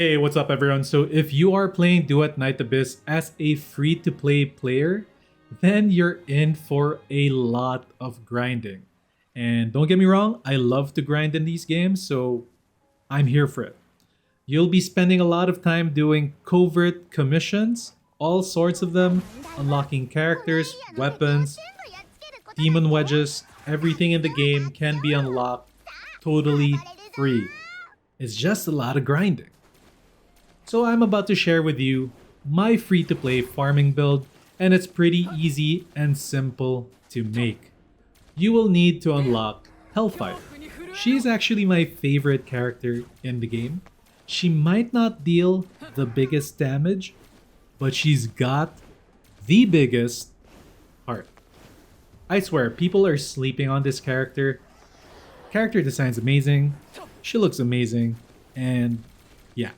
Hey, what's up everyone? So if you are playing Duet Night Abyss as a free-to-play player, then you're in for a lot of grinding. And don't get me wrong, I love to grind in these games, so I'm here for it. You'll be spending a lot of time doing covert commissions, all sorts of them, unlocking characters, weapons, demon wedges, everything in the game can be unlocked totally free. It's just a lot of grinding. So I'm about to share with you my free-to-play farming build, and it's pretty easy and simple to make. You will need to unlock Hellfire. She is actually my favorite character in the game. She might not deal the biggest damage, but she's got the biggest heart. I swear, people are sleeping on this character. Character design's amazing, she looks amazing, and yeah.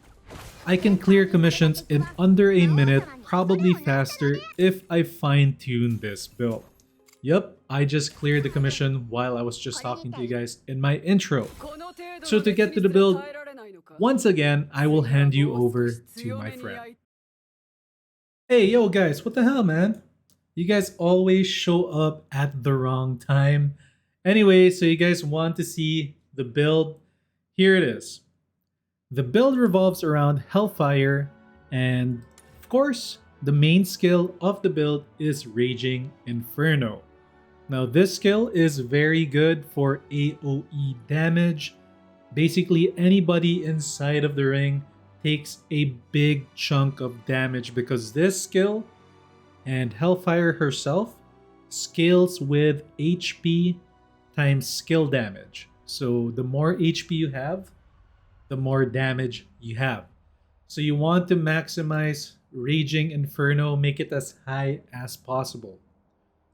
I can clear commissions in under a minute, probably faster if I fine-tune this build. Yup, I just cleared the commission while I was just talking to you guys in my intro. So to get to the build, once again, I will hand you over to my friend. Hey, yo guys, what the hell, man? You guys always show up at the wrong time. Anyway, so you guys want to see the build? Here it is. The build revolves around Hellfire, and of course, the main skill of the build is Raging Inferno. Now this skill is very good for AoE damage. Basically anybody inside of the ring takes a big chunk of damage because this skill and Hellfire herself scales with HP times skill damage. So the more HP you have, the more damage you have. So you want to maximize Raging Inferno, make it as high as possible.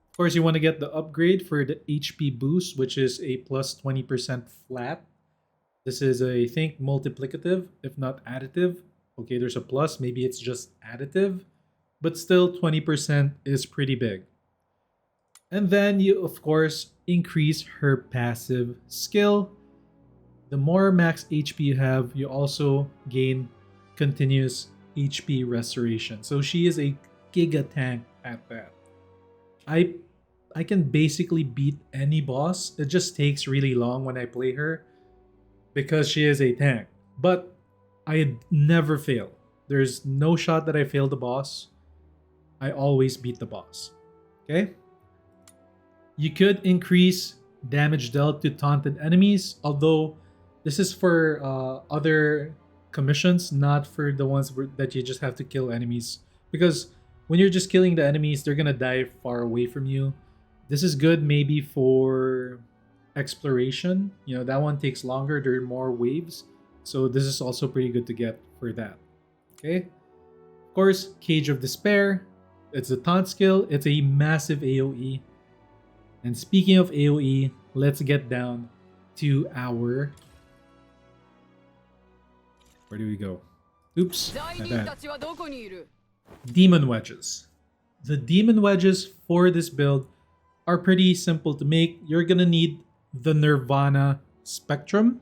Of course, you want to get the upgrade for the HP boost, which is a plus 20% flat. This is, I think, multiplicative, if not additive. Okay, there's a plus, maybe it's just additive, but still 20% is pretty big. And then you, of course, increase her passive skill. The more max HP you have, you also gain continuous HP restoration. So she is a giga tank at that. I can basically beat any boss. It just takes really long when I play her because she is a tank. But I never fail. There's no shot that I fail the boss. I always beat the boss. Okay? You could increase damage dealt to taunted enemies, although this is for other commissions, not for the ones that you just have to kill enemies. Because when you're just killing the enemies, they're gonna die far away from you. This is good maybe for exploration. You know, that one takes longer, there are more waves. So this is also pretty good to get for that. Okay? Of course, Cage of Despair. It's a taunt skill. It's a massive AoE. And speaking of AoE, let's get down to our... Where do we go? Oops, my bad. Demon wedges. The demon wedges for this build are pretty simple to make. You're gonna need the Nirvana Spectrum.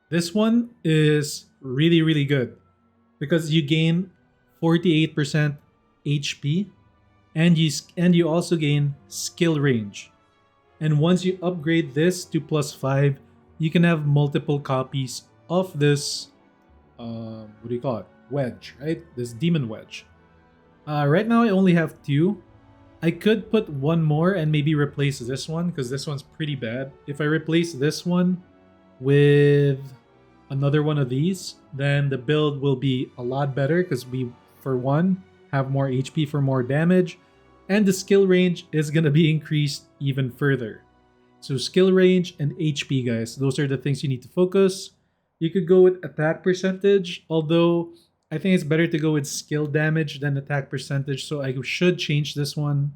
This one is really, really good because you gain 48% HP and you also gain skill range. And once you upgrade this to +5, you can have multiple copies of this what do you call it, wedge, right? This demon wedge. Right now I only have 2. I could put one more and maybe replace this one because this one's pretty bad. If I replace this one with another one of these, then the build will be a lot better because we, for one, have more HP for more damage, and the skill range is gonna be increased even further. So skill range and HP, guys, those are the things you need to focus. You could go with attack percentage, although I think it's better to go with skill damage than attack percentage, so I should change this one.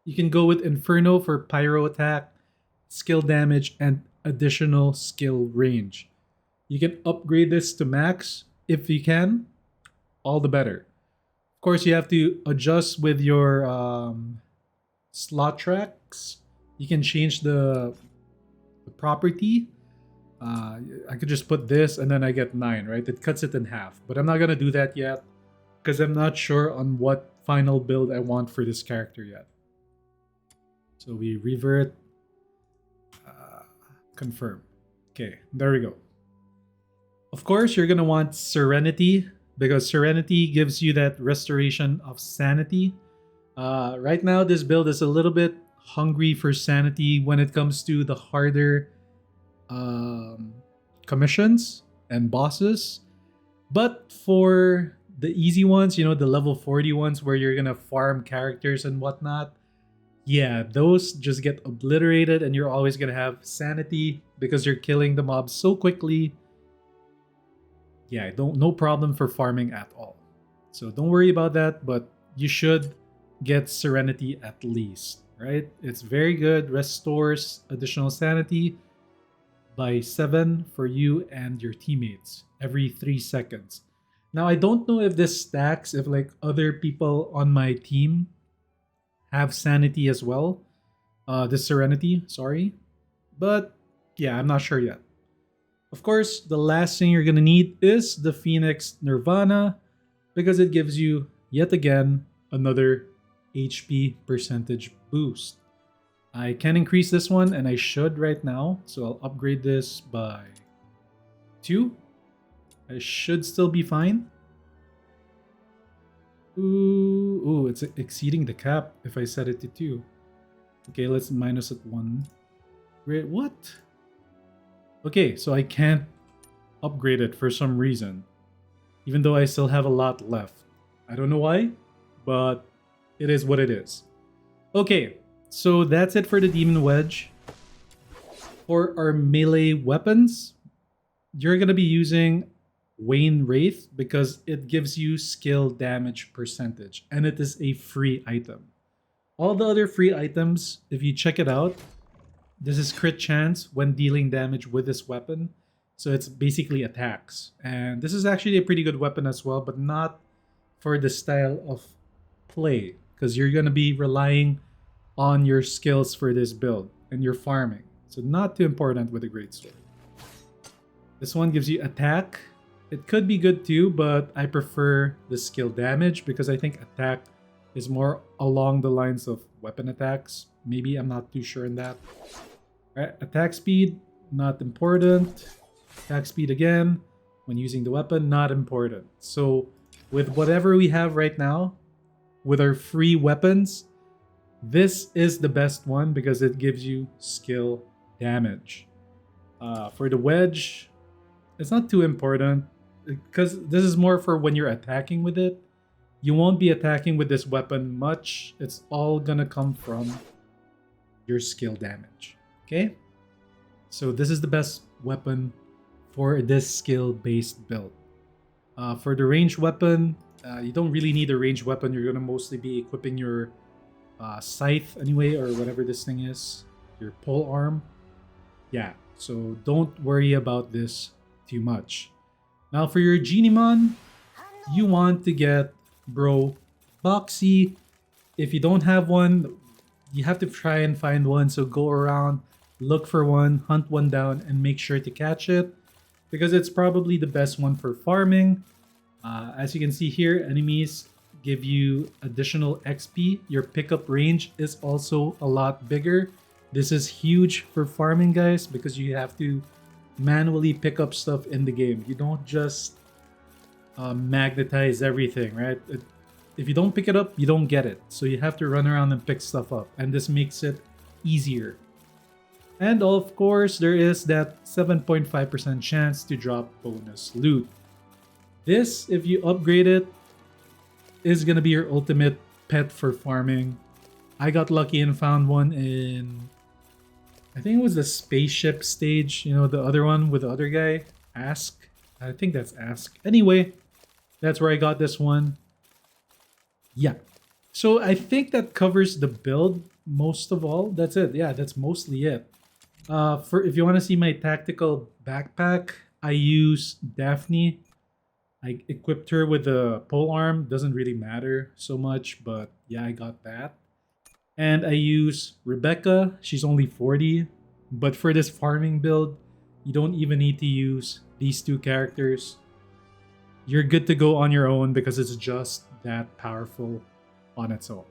You can go with Inferno for pyro attack, skill damage, and additional skill range. You can upgrade this to max if you can, all the better. Of course, you have to adjust with your slot tracks. You can change the property. I could just put this and then I get 9, right? It cuts it in half. But I'm not gonna do that yet because I'm not sure on what final build I want for this character yet. So we revert, confirm. Okay, there we go. Of course, you're gonna want Serenity because Serenity gives you that restoration of sanity. Right now, this build is a little bit hungry for sanity when it comes to the harder commissions and bosses. But for the easy ones, you know, the level 40 ones where you're gonna farm characters and whatnot, yeah, those just get obliterated and you're always gonna have sanity because you're killing the mobs so quickly. Yeah, no problem for farming at all. So don't worry about that, but you should get Serenity at least, right? It's very good, restores additional sanity by 7 for you and your teammates every 3 seconds. Now, I don't know if this stacks if like other people on my team have sanity as well. The Serenity, sorry. But yeah, I'm not sure yet. Of course, the last thing you're going to need is the Phoenix Nirvana because it gives you, yet again, another HP percentage boost. I can increase this one and I should right now. So I'll upgrade this by 2. I should still be fine. Ooh, it's exceeding the cap if I set it to 2. Okay, let's minus it 1. Wait, what? Okay, so I can't upgrade it for some reason, even though I still have a lot left. I don't know why, but it is what it is. Okay, so that's it for the Demon Wedge. For our melee weapons, you're going to be using Wayne Wraith because it gives you skill damage percentage, and it is a free item. All the other free items, if you check it out, this is crit chance when dealing damage with this weapon. So it's basically attacks. And this is actually a pretty good weapon as well, but not for the style of play. Because you're going to be relying on your skills for this build. And you're farming. So not too important with a greatsword. This one gives you attack. It could be good too, but I prefer the skill damage because I think attack is more along the lines of weapon attacks. Maybe, I'm not too sure in that. Alright, attack speed, not important. Attack speed again, when using the weapon, not important. So, with whatever we have right now, with our free weapons, this is the best one because it gives you skill damage. For the wedge, it's not too important because this is more for when you're attacking with it. You won't be attacking with this weapon much. It's all gonna come from your skill damage. Okay? So this is the best weapon for this skill-based build. For the ranged weapon, you don't really need a ranged weapon. You're gonna mostly be equipping your scythe anyway, or whatever this thing is. Your pole arm. Yeah, so don't worry about this too much. Now for your Geniemon, you want to get Bro Boxy. If you don't have one, you have to try and find one. So go around, look for one, hunt one down, and make sure to catch it because it's probably the best one for farming. As you can see here, enemies give you additional XP. Your pickup range is also a lot bigger. This is huge for farming, guys, because you have to manually pick up stuff in the game. You don't just magnetize everything, right? If you don't pick it up, you don't get it. So you have to run around and pick stuff up, and this makes it easier. And of course, there is that 7.5% chance to drop bonus loot. This, if you upgrade it, is gonna be your ultimate pet for farming. I got lucky and found one in, I think it was the spaceship stage, you know, the other one with the other guy, Ask. I think that's Ask. Anyway, that's where I got this one. Yeah. So I think that covers the build most of all. That's it. Yeah, that's mostly it. For if you want to see my tactical backpack, I use Daphne. I equipped her with the pole arm. Doesn't really matter so much, but yeah, I got that. And I use Rebecca. She's only 40. But for this farming build, You don't even need to use these two characters. You're good to go on your own because it's just that powerful on its own.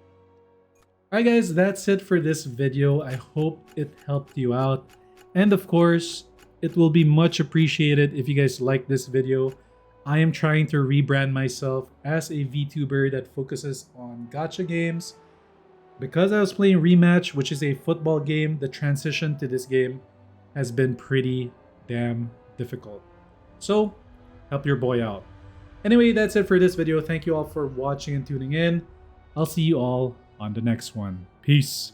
Alright guys, that's it for this video. I hope it helped you out. And of course, it will be much appreciated if you guys like this video. I am trying to rebrand myself as a VTuber that focuses on gacha games. Because I was playing Rematch, which is a football game, the transition to this game has been pretty damn difficult. So, help your boy out. Anyway, that's it for this video. Thank you all for watching and tuning in. I'll see you all on the next one. Peace.